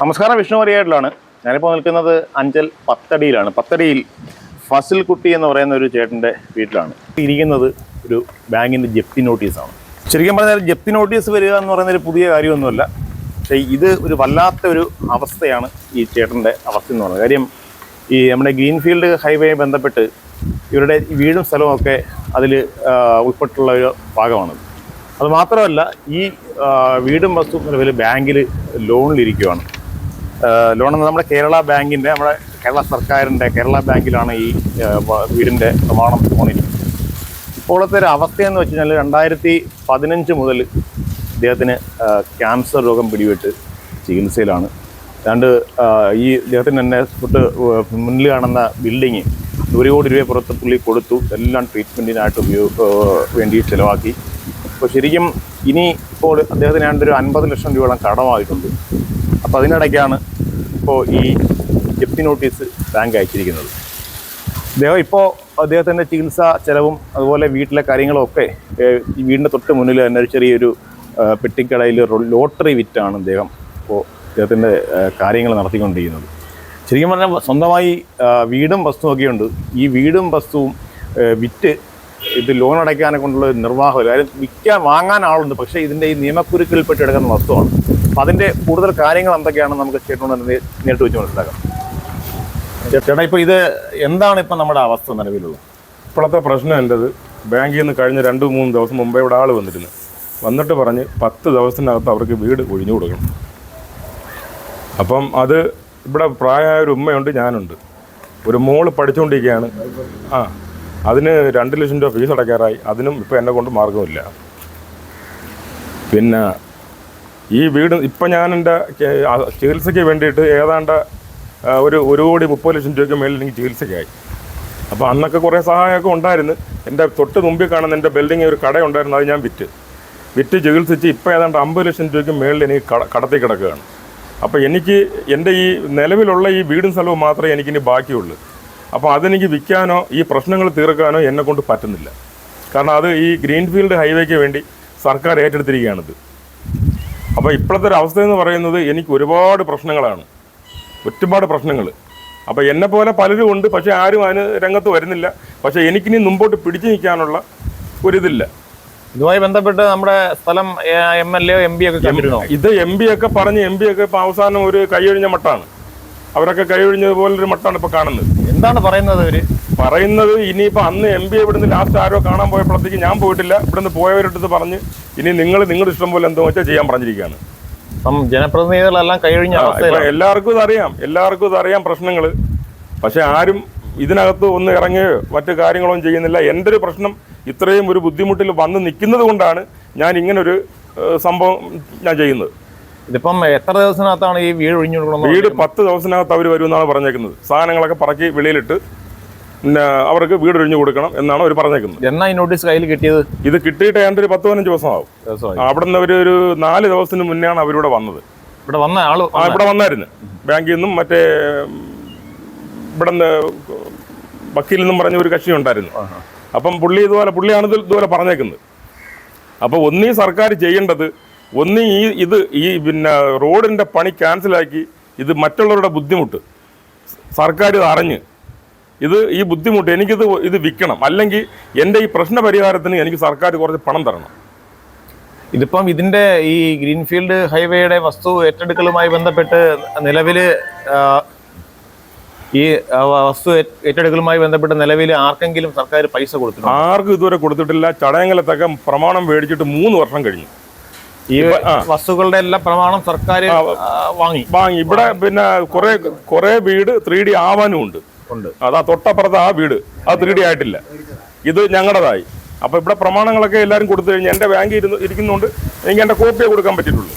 നമസ്കാരം, വിഷ്ണു മരിയായിട്ടിലാണ്. ഞാനിപ്പോൾ നിൽക്കുന്നത് അഞ്ചൽ പത്തടിയിലാണ്. പത്തടിയിൽ ഫസിൽ കുട്ടി എന്ന് പറയുന്ന ഒരു ചേട്ടൻ്റെ വീട്ടിലാണ്. ഇരിക്കുന്നത് ഒരു ബാങ്കിൻ്റെ ജപ്തി നോട്ടീസാണ്. ശരിക്കും പറഞ്ഞാൽ ജപ്തി നോട്ടീസ് വരിക എന്ന് പറയുന്നൊരു പുതിയ കാര്യമൊന്നുമല്ല. പക്ഷേ ഇത് ഒരു വല്ലാത്ത ഒരു അവസ്ഥയാണ് ഈ ചേട്ടൻ്റെ അവസ്ഥ എന്ന് പറയുന്നത്. കാര്യം ഈ നമ്മുടെ ഗ്രീൻഫീൽഡ് ഹൈവേ ബന്ധപ്പെട്ട് ഇവരുടെ വീടും സ്ഥലവുമൊക്കെ അതിൽ ഉൾപ്പെട്ടുള്ള ഒരു ഭാഗമാണത്. അതുമാത്രമല്ല, ഈ വീടും വസ്തു നിലവിൽ ബാങ്കിൽ ലോണിലിരിക്കുകയാണ്. ലോണെന്ന് നമ്മുടെ കേരള ബാങ്കിൻ്റെ, നമ്മുടെ കേരള സർക്കാരിൻ്റെ കേരള ബാങ്കിലാണ് ഈ വീടിൻ്റെ പ്രമാണം തോന്നിയിരിക്കുന്നത്. ഇപ്പോഴത്തെ ഒരു അവസ്ഥയെന്ന് വെച്ച് കഴിഞ്ഞാൽ 2015 മുതൽ ഇദ്ദേഹത്തിന് ക്യാൻസർ രോഗം പിടിപെട്ട് ചികിത്സയിലാണ്. ഏതാണ്ട് ഈ ഇദ്ദേഹത്തിന് തന്നെ തൊട്ട് മുന്നിൽ കാണുന്ന ബിൽഡിങ് 1 കോടി രൂപ പുറത്ത് പുള്ളി കൊടുത്തു. എല്ലാം ട്രീറ്റ്മെൻറ്റിനായിട്ട് വേണ്ടി ചിലവാക്കി. അപ്പോൾ ശരിക്കും ഇപ്പോൾ അദ്ദേഹത്തിന് ഏതാണ്ട് ഒരു 50 ലക്ഷം രൂപയോളം കടമായിട്ടുണ്ട്. അപ്പോൾ അതിനിടയ്ക്കാണ് ഇപ്പോൾ ഈ ജപ്തി നോട്ടീസ് ബാങ്ക് അയച്ചിരിക്കുന്നത്. അദ്ദേഹത്തിൻ്റെ ചികിത്സാ ചെലവും അതുപോലെ വീട്ടിലെ കാര്യങ്ങളും ഒക്കെ ഈ വീടിൻ്റെ തൊട്ട് മുന്നിൽ തന്നെ ഒരു ചെറിയൊരു പെട്ടിക്കടയിൽ ലോട്ടറി വിറ്റാണ് അദ്ദേഹത്തിൻ്റെ കാര്യങ്ങൾ നടത്തിക്കൊണ്ടിരിക്കുന്നത്. ശരിക്കും പറഞ്ഞാൽ സ്വന്തമായി വീടും വസ്തുവൊക്കെ ഉണ്ട്. ഈ വീടും വസ്തുവും വിറ്റ് ഇത് ലോൺ അടയ്ക്കാനെ കൊണ്ടുള്ള നിർവാഹമില്ല. കാര്യം വാങ്ങാൻ ആളുണ്ട്, പക്ഷേ ഇതിൻ്റെ ഈ നിയമക്കുരുക്കിൽപ്പെട്ട് എടുക്കുന്ന വസ്തുവാണ്. അപ്പം അതിൻ്റെ കൂടുതൽ കാര്യങ്ങൾ എന്തൊക്കെയാണെന്ന് നമുക്ക് ചേട്ടനോട് നേരിട്ട് വെച്ച് മനസ്സിലാക്കാം. ചേട്ടാ, ഇപ്പോൾ ഇത് എന്താണ് ഇപ്പം നമ്മുടെ അവസ്ഥ നിലവിലുള്ളത്? ഇപ്പോഴത്തെ പ്രശ്നം എൻ്റെത്, ബാങ്കിൽ നിന്ന് കഴിഞ്ഞ 2-3 ദിവസം മുമ്പേ ഇവിടെ ആൾ വന്നിട്ട് പറഞ്ഞ് 10 ദിവസത്തിനകത്ത് അവർക്ക് വീട് ഒഴിഞ്ഞു കൊടുക്കണം. അപ്പം അത് ഇവിടെ പ്രായമായ ഒരു ഉമ്മയുണ്ട്, ഞാനുണ്ട്, ഒരു മോള് പഠിച്ചുകൊണ്ടിരിക്കുകയാണ്. അതിന് 2 ലക്ഷം രൂപ ഫീസ് അടയ്ക്കാറായി. അതിനും ഇപ്പോൾ എന്നെ കൊണ്ട് മാർഗമില്ല. പിന്നെ ഈ വീട് ഇപ്പം ഞാൻ എൻ്റെ ചികിത്സയ്ക്ക് വേണ്ടിയിട്ട് ഏതാണ്ട് ഒരു 1 കോടി 30 ലക്ഷം രൂപയ്ക്ക് മേളിൽ എനിക്ക് ചികിത്സയ്ക്കായി. അപ്പോൾ അന്നൊക്കെ കുറേ സഹായമൊക്കെ ഉണ്ടായിരുന്നു. എൻ്റെ തൊട്ട് മുമ്പിൽ കാണുന്ന എൻ്റെ ബിൽഡിങ് ഒരു കടയുണ്ടായിരുന്നു, അത് ഞാൻ വിറ്റ് ചികിത്സിച്ച് ഇപ്പോൾ ഏതാണ്ട് 50 ലക്ഷം രൂപയ്ക്ക് മേളിൽ എനിക്ക് കടത്തി കിടക്കുകയാണ്. അപ്പോൾ എനിക്ക് എൻ്റെ ഈ നിലവിലുള്ള ഈ വീടും സ്ഥലവും മാത്രമേ എനിക്കിനി ബാക്കിയുള്ളൂ. അപ്പോൾ അതെനിക്ക് വിൽക്കാനോ ഈ പ്രശ്നങ്ങൾ തീർക്കാനോ എന്നെക്കൊണ്ട് പറ്റുന്നില്ല. കാരണം അത് ഈ ഗ്രീൻഫീൽഡ് ഹൈവേക്ക് വേണ്ടി സർക്കാർ ഏറ്റെടുത്തിരിക്കുകയാണിത്. അപ്പോൾ ഇപ്പോഴത്തെ ഒരു അവസ്ഥ എന്ന് പറയുന്നത് എനിക്ക് ഒരുപാട് പ്രശ്നങ്ങളാണ്, ഒരുപാട് പ്രശ്നങ്ങൾ. അപ്പോൾ എന്നെപ്പോലെ പലരും ഉണ്ട്, പക്ഷേ ആരും അതിന് രംഗത്ത് വരുന്നില്ല. പക്ഷേ എനിക്കിനി മുമ്പോട്ട് പിടിച്ചു നിൽക്കാനുള്ള ഒരിതില്ല. ഇതുമായി ബന്ധപ്പെട്ട് നമ്മുടെ സ്ഥലം MLA MP ഒക്കെ കണ്ടിരുന്നോ? ഇത് MP ഒക്കെ പറഞ്ഞ് MP ഒക്കെ ഇപ്പോൾ അവസാനം ഒരു കൈയൊഴിഞ്ഞ മട്ടാണ്. അവരൊക്കെ കൈയൊഴിഞ്ഞതുപോലൊരു മട്ടാണ് ഇപ്പോൾ കാണുന്നത്. എന്താണ് പറയുന്നത്? ഇനിയിപ്പോൾ അന്ന് MP ഇവിടുന്ന് ലാസ്റ്റ് ആരോ കാണാൻ പോയപ്പോഴത്തേക്ക് ഞാൻ പോയിട്ടില്ല. ഇവിടുന്ന് പോയവരെടുത്ത് പറഞ്ഞ് ഇനി നിങ്ങളുടെ ഇഷ്ടം പോലെ എന്തോ വെച്ചാൽ ചെയ്യാൻ പറഞ്ഞിരിക്കുകയാണ്. ജനപ്രതിനിധികളെല്ലാം കഴിഞ്ഞ എല്ലാവർക്കും ഇതറിയാം പ്രശ്നങ്ങൾ. പക്ഷെ ആരും ഇതിനകത്ത് ഒന്ന് ഇറങ്ങുകയോ മറ്റു കാര്യങ്ങളൊന്നും ചെയ്യുന്നില്ല. എൻ്റെ ഒരു പ്രശ്നം ഇത്രയും ഒരു ബുദ്ധിമുട്ടിൽ വന്ന് നിൽക്കുന്നത് കൊണ്ടാണ് ഞാൻ ഇങ്ങനൊരു സംഭവം ഞാൻ ചെയ്യുന്നത്. ഇതിപ്പം എത്ര ദിവസത്തിനകത്താണ് ഈ വീട് ഒഴിഞ്ഞു കൊടുക്കണം? വീട് 10 ദിവസത്തിനകത്ത് അവർ വരുമെന്നാണ് പറഞ്ഞേക്കുന്നത്. സാധനങ്ങളൊക്കെ പറക്കി വെളിയിലിട്ട് പിന്നെ അവർക്ക് വീട് ഒഴിഞ്ഞു കൊടുക്കണം എന്നാണ് അവർ പറഞ്ഞേക്കുന്നത്. എന്നാ ഈ നോട്ടീസ് കയ്യിൽ കിട്ടിയത്? ഇത് കിട്ടിയിട്ട് ഏതാണ്ട് ഒരു 10-15 ദിവസമാവും. അവിടെ നിന്ന് ഒരു 4 ദിവസത്തിന് മുന്നെയാണ് അവരിവിടെ വന്നത്. ഇവിടെ വന്നായിരുന്നു. ബാങ്കിൽ നിന്നും മറ്റേ ഇവിടെ നിന്ന് വക്കീൽ നിന്നും പറഞ്ഞ ഒരു കക്ഷി ഉണ്ടായിരുന്നു. അപ്പം പുള്ളിയാണ് ഇതുപോലെ പറഞ്ഞേക്കുന്നത്. അപ്പോൾ ഒന്നീ സർക്കാർ ചെയ്യേണ്ടത്, പിന്നെ റോഡിൻ്റെ പണി ക്യാൻസലാക്കി ഇത് മറ്റുള്ളവരുടെ ബുദ്ധിമുട്ട് സർക്കാർ ഇത് അറിഞ്ഞ് ഈ ബുദ്ധിമുട്ട് ഇത് വിൽക്കണം. അല്ലെങ്കിൽ എൻ്റെ ഈ പ്രശ്ന പരിഹാരത്തിന് എനിക്ക് സർക്കാർ കുറച്ച് പണം തരണം. ഇതിപ്പം ഇതിൻ്റെ ഈ ഗ്രീൻഫീൽഡ് ഹൈവേയുടെ വസ്തു ഏറ്റെടുക്കലുമായി ബന്ധപ്പെട്ട് നിലവിൽ ആർക്കെങ്കിലും സർക്കാർ പൈസ കൊടുത്തിട്ടുണ്ട്? ആർക്കും ഇതുവരെ കൊടുത്തിട്ടില്ല. ചടയങ്ങളത്തൊക്കെ പ്രമാണം മേടിച്ചിട്ട് 3 വർഷം കഴിഞ്ഞു. ഈ വസ്തുക്കളുടെ എല്ലാം പ്രമാണം സർക്കാർ വാങ്ങി. ഇവിടെ പിന്നെ കുറെ വീട് 3D ആവാനും ഉണ്ട്. അതാ തൊട്ടപ്പുറത്ത് ആ വീട് അത് 3D ആയിട്ടില്ല. ഇത് ഞങ്ങളുടേതായി. അപ്പൊ ഇവിടെ പ്രമാണങ്ങളൊക്കെ എല്ലാവരും കൊടുത്തു കഴിഞ്ഞാൽ എൻ്റെ ബാങ്കിൽ ഇരിക്കുന്നുണ്ട്, എനിക്ക് എൻ്റെ കോപ്പിയെ കൊടുക്കാൻ പറ്റിയിട്ടുള്ളൂ.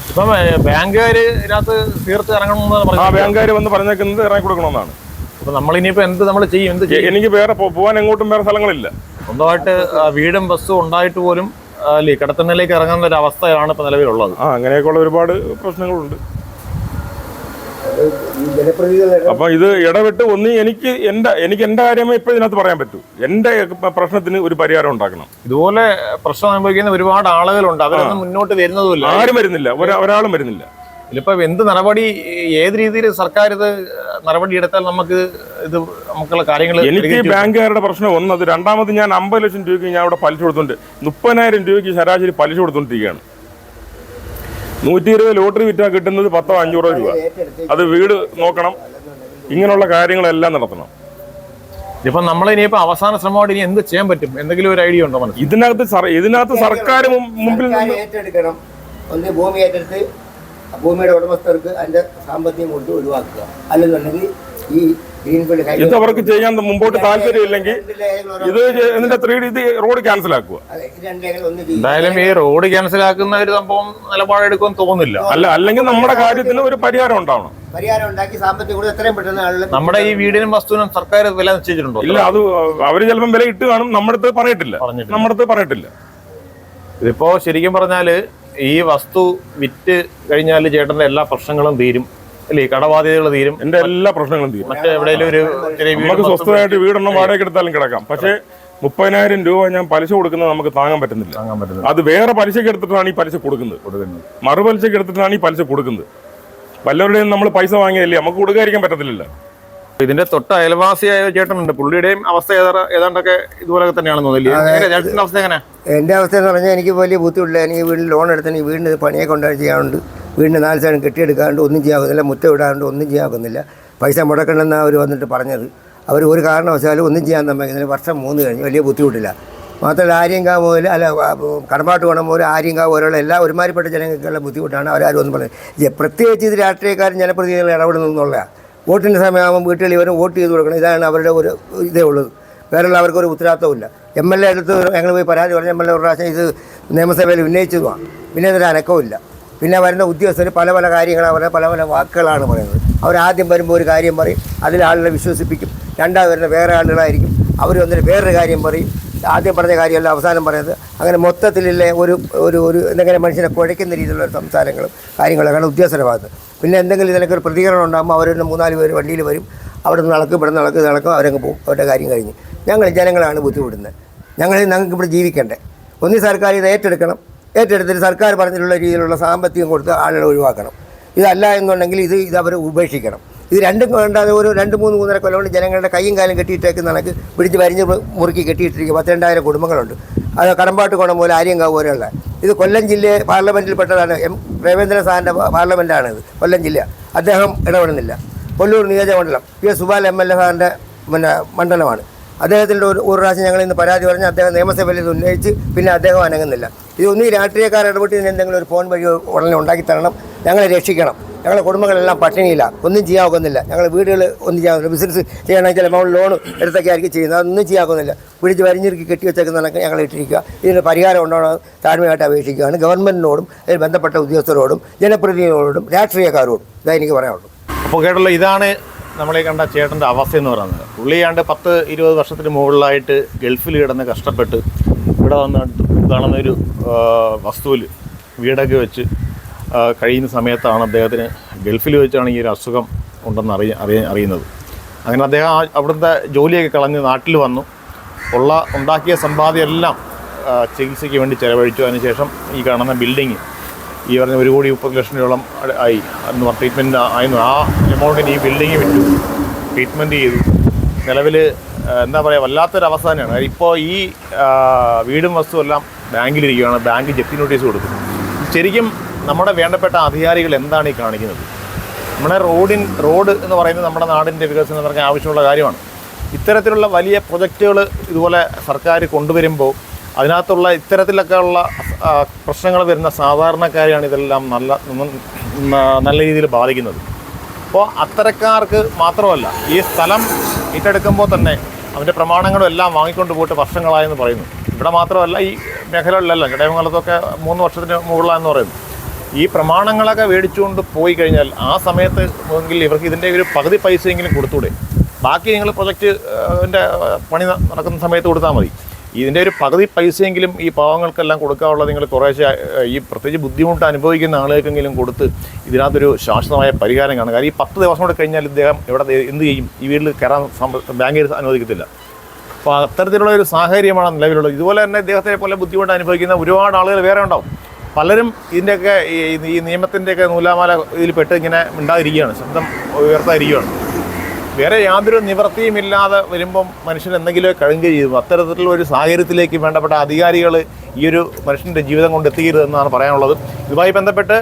ഇപ്പം ബാങ്കുകാർ ഇതിനകത്ത് തീർത്ത് ഇറങ്ങണമെന്നാണ് ബാങ്കുകാർ വന്ന് പറഞ്ഞേക്കുന്നത് ഇറങ്ങി കൊടുക്കണമെന്നാണ്. അപ്പൊ നമ്മളിനിയിപ്പോ നമ്മൾ ചെയ്യും? എനിക്ക് വേറെ പോകാൻ എങ്ങോട്ടും വേറെ സ്ഥലങ്ങളില്ല. സ്വന്തമായിട്ട് വീടും ബസ്സും ഉണ്ടായിട്ട് പോലും കടത്തണ്ണയിലേക്ക് ഇറങ്ങുന്ന ഒരു അവസ്ഥയാണ് ഇപ്പൊ നിലവിലുള്ളത്. അങ്ങനെയൊക്കെയുള്ള ഒരുപാട് പ്രശ്നങ്ങളുണ്ട്. അപ്പൊ ഇത് ഇടപെട്ട് എനിക്ക് എന്റെ കാര്യമേ ഇപ്പൊ ഇതിനകത്ത് പറയാൻ പറ്റൂ. എന്റെ പ്രശ്നത്തിന് ഒരു പരിഹാരം ഉണ്ടാക്കണം. ഇതുപോലെ പ്രശ്നം അനുഭവിക്കുന്ന ഒരുപാട് ആളുകളുണ്ട്, അവരൊന്നും മുന്നോട്ട് വരുന്നതുമില്ല. ആരും വരുന്നില്ല, ഒരാളും വരുന്നില്ല. ഇതിലിപ്പോൾ എന്ത് നടപടി, ഏത് രീതിയിൽ സർക്കാർ ഇത് നടപടി എടുത്താൽ നമുക്ക് ഇത് നമുക്കുള്ള കാര്യങ്ങൾ? എനിക്ക് ബാങ്കുകാരുടെ പ്രശ്നം ഒന്നത്. രണ്ടാമത് ഞാൻ 50 ലക്ഷം രൂപയ്ക്ക് ഞാൻ അവിടെ പലിശ കൊടുത്തുണ്ട്. 30,000 രൂപയ്ക്ക് ശരാശരി പലിശ കൊടുത്തുകൊണ്ടിരിക്കുകയാണ്. 120 ലോട്ടറി വിറ്റാൽ കിട്ടുന്നത് 10-500 രൂപ. അത് വീട് നോക്കണം, ഇങ്ങനെയുള്ള കാര്യങ്ങളെല്ലാം നടത്തണം. ഇപ്പം നമ്മൾ ഇനിയിപ്പോൾ അവസാന ശ്രമമായിട്ട് ഇനി എന്ത് ചെയ്യാൻ പറ്റും? എന്തെങ്കിലും ഒരു ഐഡിയ ഉണ്ടോ മനസ്സിൽ? ഇതിനകത്ത് സർക്കാർ മുമ്പിൽ ഏറ്റെടുക്കണം. ഒന്ന് ഭൂമി ഏറ്റെടുത്ത് ഭൂമിയുടെ ഉടമസ്ഥർക്ക് അതിന്റെ സാമ്പത്തികം കൊടുത്ത് ഒഴിവാക്കുക. അല്ലെന്നുണ്ടെങ്കിൽ ഈ ഗ്രീൻഫീൽഡ് ഇത് അവർക്ക് ചെയ്യാൻ മുമ്പോട്ട് താല്പര്യമില്ലെങ്കിൽ ഇത് ഇതിന്റെ 3D ഇത് റോഡ് ക്യാൻസൽ ആക്കുക. എന്തായാലും ഈ റോഡ് ക്യാൻസൽ ആക്കുന്ന ഒരു സംഭവം നിലപാടെടുക്കുമെന്ന് തോന്നുന്നില്ല. അല്ലെങ്കിൽ നമ്മുടെ കാര്യത്തിന് ഒരു പരിഹാരം ഉണ്ടാവണം. പരിഹാരം ഉണ്ടാക്കി സാമ്പത്തികം കൂടെ എത്രയും പെട്ടെന്ന് ആളുകൾ. നമ്മുടെ ഈ വീടിനും വസ്തുവിനും സർക്കാർ വില നിശ്ചയിച്ചിട്ടുണ്ടോ? ഇല്ല, അത് അവര് ചിലപ്പം വില ഇട്ട് കാണും, നമ്മുടെ അടുത്ത് പറഞ്ഞിട്ടില്ല. ഇതിപ്പോ ശരിക്കും പറഞ്ഞാല് ഈ വസ്തു വിറ്റ് കഴിഞ്ഞാൽ ചേട്ടന്റെ എല്ലാ പ്രശ്നങ്ങളും തീരും അല്ലേ? കടബാധ്യതകൾ തീരും, എന്റെ എല്ലാ പ്രശ്നങ്ങളും തീരും. മറ്റെവിടെയെങ്കിലും ഒരു നമുക്ക് സ്വസ്ഥമായിട്ട് വീടൊന്നും വാടക എടുത്താലും കിടക്കാം. പക്ഷെ 30,000 രൂപ ഞാൻ പലിശ കൊടുക്കുന്നത് നമുക്ക് താങ്ങാൻ പറ്റുന്നില്ല. അത് വേറെ പലിശക്ക് എടുത്തിട്ടാണ് ഈ പലിശ കൊടുക്കുന്നത്. മറുപലിശക്ക് എടുത്തിട്ടാണ് ഈ പലിശ കൊടുക്കുന്നത്. വല്ലവരുടെയും നമ്മൾ പൈസ വാങ്ങിയതല്ലേ, നമുക്ക് കൊടുക്കാതിരിക്കാൻ പറ്റത്തില്ലല്ലോ. ഇതിന്റെ തൊട്ട് അയൽവാസിയായ ചേട്ടനുണ്ട്, പുള്ളിയുടെയും അവസ്ഥ ഏതാണ്ടൊക്കെ ഇതുപോലെ തന്നെയാണെന്ന് തോന്നില്ലേ? ചേട്ടന്റെ അവസ്ഥ എങ്ങനെ? എൻ്റെ അവസ്ഥ എന്ന് പറഞ്ഞാൽ എനിക്ക് വലിയ ബുദ്ധിമുട്ടില്ല. എനിക്ക് വീട്ടിൽ ലോൺ എടുത്തിന് വീടിന് പണിയൊക്കെ ഉണ്ടായി ചെയ്യാറുണ്ട്. വീടിന് 4 സൈഡും കെട്ടിയെടുക്കാണ്ട് ഒന്നും ചെയ്യാകുന്നില്ല, മുറ്റം ഇടാണ്ട് ഒന്നും ചെയ്യാകുന്നില്ല. പൈസ മുടക്കണമെന്നാണ് അവർ വന്നിട്ട് പറഞ്ഞത്. അവർ ഒരു കാരണവശാലും ഒന്നും ചെയ്യാൻ തമ്മിൽ വർഷം 3 കഴിഞ്ഞ് വലിയ ബുദ്ധിമുട്ടില്ല. മാത്രമല്ല ആര്യങ്കാവ് മുതൽ കടമ്പാട്ട് ഗുണം മുതൽ ആര്യങ്കാവ് പോലുള്ള എല്ലാ ഒരുമാതിരിപ്പെട്ട ജനങ്ങൾക്കുള്ള ബുദ്ധിമുട്ടാണ്. അവരാരും ഒന്നും പറയുന്നത്. പ്രത്യേകിച്ച് ഇത് രാഷ്ട്രീയക്കാരും ജനപ്രതിനിധികൾ ഇടപെടുന്നുള്ള വോട്ടിൻ്റെ സമയമാകുമ്പോൾ വീട്ടിൽ ഇവർ വോട്ട് ചെയ്ത് കൊടുക്കണം. ഇതാണ് അവരുടെ ഒരു ഇതേ ഉള്ളത്. വേറെയുള്ള അവർക്കൊരു ഉത്തരവാദിത്തമില്ല. MLA അടുത്ത് ഞങ്ങൾ പോയി പരാതി പറഞ്ഞ് MLA ഒരു പ്രാവശ്യം ഇത് നിയമസഭയിൽ ഉന്നയിച്ചതുമാണ്. പിന്നെ ഇതിന് അനക്കമില്ല. പിന്നെ വരുന്ന ഉദ്യോഗസ്ഥർ പല കാര്യങ്ങൾ അവരെ പല വാക്കുകളാണ് പറയുന്നത്. അവരാദ്യം വരുമ്പോൾ ഒരു കാര്യം പറയും, അതിൽ ആളുകളെ വിശ്വസിപ്പിക്കും. രണ്ടാമത് വരുന്ന വേറെ ആളുകളായിരിക്കും, അവർ വന്നിട്ട് വേറൊരു കാര്യം പറയും. ആദ്യം പറഞ്ഞ കാര്യമല്ല അവസാനം പറയുന്നത്. അങ്ങനെ മൊത്തത്തിലുള്ള ഒരു എന്തെങ്കിലും മനുഷ്യനെ കുഴയ്ക്കുന്ന രീതിയിലുള്ള സംസാരങ്ങളും കാര്യങ്ങളൊക്കെയാണ് ഉദ്യോഗസ്ഥരുടെ ഭാഗത്ത്. പിന്നെ എന്തെങ്കിലും ഇതിനൊക്കെ ഒരു പ്രതികരണം ഉണ്ടാകുമ്പോൾ അവർ 3-4 പേര് വണ്ടിയിൽ വരും. അവിടെ നിന്ന് നടക്കും, ഇവിടെ നടക്കും, അവരങ്ങ് പോകും. അവരുടെ കാര്യം കഴിഞ്ഞ് ഞങ്ങൾ ജനങ്ങളാണ് ബുദ്ധിമുട്ടുന്നത്. ഞങ്ങൾക്ക് ഇവിടെ ജീവിക്കണ്ടേ. ഒന്നീ സർക്കാർ ഇത് ഏറ്റെടുത്തിട്ട് സർക്കാർ പറഞ്ഞിട്ടുള്ള രീതിയിലുള്ള സാമ്പത്തികം കൊടുത്ത് ആളുകളെ ഒഴിവാക്കണം. ഇതല്ല എന്നുണ്ടെങ്കിൽ ഇത് അവർ ഉപേക്ഷിക്കണം. ഇത് രണ്ടും വേണ്ടാതെ ഒരു 2-3 കൊല്ലം കൊണ്ട് ജനങ്ങളുടെ കൈയും കാലും കെട്ടിയിട്ടേക്കുന്ന കണക്ക് പിടിച്ച് വരിഞ്ഞ് മുറുക്കി കെട്ടിയിട്ടിരിക്കുക. 12,000 കുടുംബങ്ങളുണ്ട്. അത് കടമ്പാട്ട് കുണം പോലെ ആര്യങ്കാവ് പോലെയുള്ള ഇത് കൊല്ലം ജില്ലയെ പാർലമെൻറ്റിൽപ്പെട്ടതാണ്. രവീന്ദ്രൻ സാറിൻ്റെ പാർലമെൻറ്റാണിത്, കൊല്ലം ജില്ല. അദ്ദേഹം ഇടപെടുന്നില്ല. കൊല്ലൂർ നിയോജകമണ്ഡലം PS സുബാൽ MLA സാറിൻ്റെ മണ്ഡലമാണ്. അദ്ദേഹത്തിൻ്റെ ഒരു പ്രാവശ്യം ഞങ്ങൾ ഇന്ന് പരാതി പറഞ്ഞ് അദ്ദേഹം നിയമസഭയിൽ ഇത് ഉന്നയിച്ച് പിന്നെ അദ്ദേഹം അനങ്ങുന്നില്ല. ഇതൊന്നും ഈ രാഷ്ട്രീയക്കാർ ഇടപെട്ട് എന്തെങ്കിലും ഒരു ഫോൺ വഴി ഉടനെ ഉണ്ടാക്കി തരണം. ഞങ്ങളെ രക്ഷിക്കണം. ഞങ്ങളുടെ കുടുംബങ്ങളെല്ലാം പട്ടിണിയില്ല, ഒന്നും ചെയ്യാകുന്നില്ല. ഞങ്ങൾ വീടുകൾ ഒന്നും ചെയ്യാകുന്നില്ല. ബിസിനസ് ചെയ്യണമെങ്കിൽ ചിലപ്പോൾ ലോൺ എടുത്തൊക്കെ ആയിരിക്കും ചെയ്യുന്നത്. അതൊന്നും ചെയ്യാകുന്നില്ല. പിടിച്ച് വരിഞ്ഞിറുക്കി കെട്ടി വെച്ചേക്കുന്നതൊക്കെ ഞങ്ങൾ ഇട്ടിരിക്കുക. ഇതിന് പരിഹാരം ഉണ്ടാകണം താഴ്മയായിട്ട് അപേക്ഷിക്കുകയാണ് ഗവൺമെൻറ്റിനോടും അതിൽ ബന്ധപ്പെട്ട ഉദ്യോഗസ്ഥരോടും ജനപ്രതിനിധികളോടും രാഷ്ട്രീയക്കാരോടും. ഇതാ എനിക്ക് പറയാനുള്ളൂ. അപ്പോൾ കേട്ടല്ലോ, ഇതാണ് നമ്മളെ കണ്ട ചേട്ടൻ്റെ അവസ്ഥ എന്ന് പറയുന്നത്. പുള്ളിയാണ്ട് 10-20 വർഷത്തിന് മുകളിലായിട്ട് ഗൾഫിൽ കിടന്ന് കഷ്ടപ്പെട്ട് ഇവിടെ വന്ന് കാണുന്നൊരു വസ്തുവിൽ വീടൊക്കെ വെച്ച് കഴിയുന്ന സമയത്താണ് അദ്ദേഹത്തിന് ഗൾഫിൽ വെച്ചാണ് ഈ ഒരു അസുഖം ഉണ്ടെന്ന് അറിയുന്നത്. അങ്ങനെ അദ്ദേഹം അവിടുത്തെ ജോലിയൊക്കെ കളഞ്ഞ് നാട്ടിൽ വന്നു. ഉണ്ടാക്കിയ സമ്പാദ്യം എല്ലാം ചികിത്സയ്ക്ക് വേണ്ടി ചിലവഴിച്ചു. അതിനുശേഷം ഈ കാണുന്ന ബിൽഡിങ് ഈ പറഞ്ഞ 1,30,00,000 രൂപയോളം ആയി അന്ന് ട്രീറ്റ്മെൻറ്റ് ആയിരുന്നു. ആ എമൗണ്ടിന് ഈ ബിൽഡിങ് വിറ്റു, ട്രീറ്റ്മെൻറ്റ് ചെയ്തു. നിലവിൽ എന്താ പറയുക, വല്ലാത്തൊരവസ്ഥ തന്നെയാണ്. ഇപ്പോൾ ഈ വീടും വസ്തുവെല്ലാം ബാങ്കിലിരിക്കുകയാണ്. ബാങ്ക് ജപ്തി നോട്ടീസ് കൊടുക്കും. ശരിക്കും നമ്മുടെ വേണ്ടപ്പെട്ട അധികാരികൾ എന്താണ് ഈ കാണിക്കുന്നത്? നമ്മുടെ റോഡ് എന്ന് പറയുന്നത് നമ്മുടെ നാടിൻ്റെ വികസനം എന്ന് പറഞ്ഞാൽ ആവശ്യമുള്ള കാര്യമാണ്. ഇത്തരത്തിലുള്ള വലിയ പ്രൊജക്റ്റുകൾ ഇതുപോലെ സർക്കാർ കൊണ്ടുവരുമ്പോൾ അതിനകത്തുള്ള ഇത്തരത്തിലൊക്കെ ഉള്ള പ്രശ്നങ്ങൾ വരുന്ന സാധാരണക്കാരെയാണ് ഇതെല്ലാം നല്ല രീതിയിൽ ബാധിക്കുന്നത്. അപ്പോൾ അത്തരക്കാർക്ക് മാത്രമല്ല, ഈ സ്ഥലം ഏറ്റെടുക്കുമ്പോൾ തന്നെ അതിൻ്റെ പ്രമാണങ്ങളും എല്ലാം വാങ്ങിക്കൊണ്ട് പോയിട്ട് വർഷങ്ങളായെന്ന് പറയുന്നു. ഇവിടെ മാത്രമല്ല, ഈ മേഖലകളിലെല്ലാം ചടയമംഗലത്തൊക്കെ 3 വർഷത്തിന് മുകളിലാണെന്ന് പറയുന്നു. ഈ പ്രമാണങ്ങളൊക്കെ മേടിച്ചുകൊണ്ട് പോയി കഴിഞ്ഞാൽ ആ സമയത്ത് എങ്കിൽ ഇവർക്ക് ഇതിൻ്റെ ഒരു പകുതി പൈസയെങ്കിലും കൊടുത്തൂടെ? ബാക്കി നിങ്ങൾ പ്രൊജക്റ്റിൻ്റെ പണി നടക്കുന്ന സമയത്ത് കൊടുത്താൽ മതി. ഇതിൻ്റെ ഒരു പകുതി പൈസയെങ്കിലും ഈ പാവങ്ങൾക്കെല്ലാം കൊടുക്കാനുള്ളത് നിങ്ങൾ കുറേശ്ശെ ഈ പ്രത്യേകിച്ച് ബുദ്ധിമുട്ട് അനുഭവിക്കുന്ന ആളുകൾക്കെങ്കിലും കൊടുത്ത് ഇതിനകത്തൊരു ശാശ്വതമായ പരിഹാരം കാണുക. കാരണം ഈ 10 ദിവസം കൂടെ കഴിഞ്ഞാൽ ഇദ്ദേഹം എന്ത് ചെയ്യും? ഈ വീട്ടിൽ കയറാൻ ബാങ്ക് അനുവദിക്കത്തില്ല. അപ്പോൾ അത്തരത്തിലുള്ള ഒരു സാഹചര്യമാണ് നിലവിലുള്ളത്. ഇതുപോലെ തന്നെ ഇദ്ദേഹത്തെ പോലെ ബുദ്ധിമുട്ട് അനുഭവിക്കുന്ന ഒരുപാട് ആളുകൾ വേറെ ഉണ്ടാവും. പലരും ഇതിൻ്റെയൊക്കെ ഈ നിയമത്തിൻ്റെയൊക്കെ നൂലാമാല ഇതിൽ പെട്ട് ഇങ്ങനെ മിണ്ടാതിരിക്കുകയാണ്, ശബ്ദം ഉയർത്താതിരിക്കുകയാണ്. വേറെ യാതൊരു നിവൃത്തിയുമില്ലാതെ വരുമ്പം മനുഷ്യൻ എന്തെങ്കിലും കഴുകുക ചെയ്തു. അത്തരത്തിലുള്ള ഒരു സാഹചര്യത്തിലേക്ക് വേണ്ടപ്പെട്ട അധികാരികൾ ഈ ഒരു മനുഷ്യൻ്റെ ജീവിതം കൊണ്ട് എത്തിക്കരുതെന്നാണ് പറയാനുള്ളത്. ഇതുമായി ബന്ധപ്പെട്ട്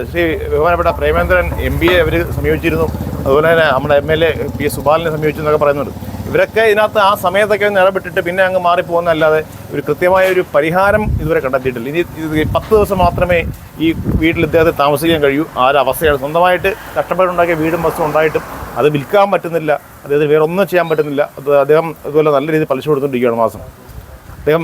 ശ്രീ ബഹുമാനപ്പെട്ട പ്രേമേന്ദ്രൻ MP അവർ സമീപിച്ചിരുന്നു, അതുപോലെ തന്നെ നമ്മുടെ MLA PS സുബാലിനെ സമീപിച്ചു എന്നൊക്കെ പറയുന്നുണ്ട്. ഇവരൊക്കെ ഇതിനകത്ത് ആ സമയത്തൊക്കെ ഒന്ന് ഇടപെട്ടിട്ട് പിന്നെ അങ്ങ് മാറിപ്പോകുന്നതല്ലാതെ ഒരു കൃത്യമായ ഒരു പരിഹാരം ഇതുവരെ കണ്ടെത്തിയിട്ടില്ല. ഇനി 10 ദിവസം മാത്രമേ ഈ വീട്ടിൽ ഇദ്ദേഹത്തെ താമസിക്കാൻ കഴിയൂ. ആ ഒരു അവസ്ഥയാണ്. സ്വന്തമായിട്ട് കഷ്ടപ്പെട്ടുണ്ടാക്കിയ വീടും ബസ്സും ഉണ്ടായിട്ടും അത് വിൽക്കാൻ പറ്റുന്നില്ല, അദ്ദേഹത്തിന് വേറെ ഒന്നും ചെയ്യാൻ പറ്റുന്നില്ല. അദ്ദേഹം അതുപോലെ നല്ല രീതിയിൽ പലിശ കൊടുത്തുകൊണ്ടിരിക്കുകയാണ് മാസം. അദ്ദേഹം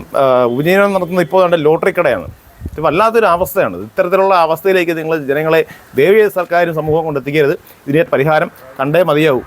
ഉപജീവനം നടത്തുന്ന ഇപ്പോൾ തന്നെ ലോട്ടറി കടയാണ്. ഇത് വല്ലാത്തൊരു അവസ്ഥയാണ്. ഇത്തരത്തിലുള്ള അവസ്ഥയിലേക്ക് നിങ്ങൾ ജനങ്ങളെ ദയവായി സർക്കാരും സമൂഹം കൊണ്ടെത്തിക്കരുത്. ഇതിനെ പരിഹാരം കണ്ടേ മതിയാവും.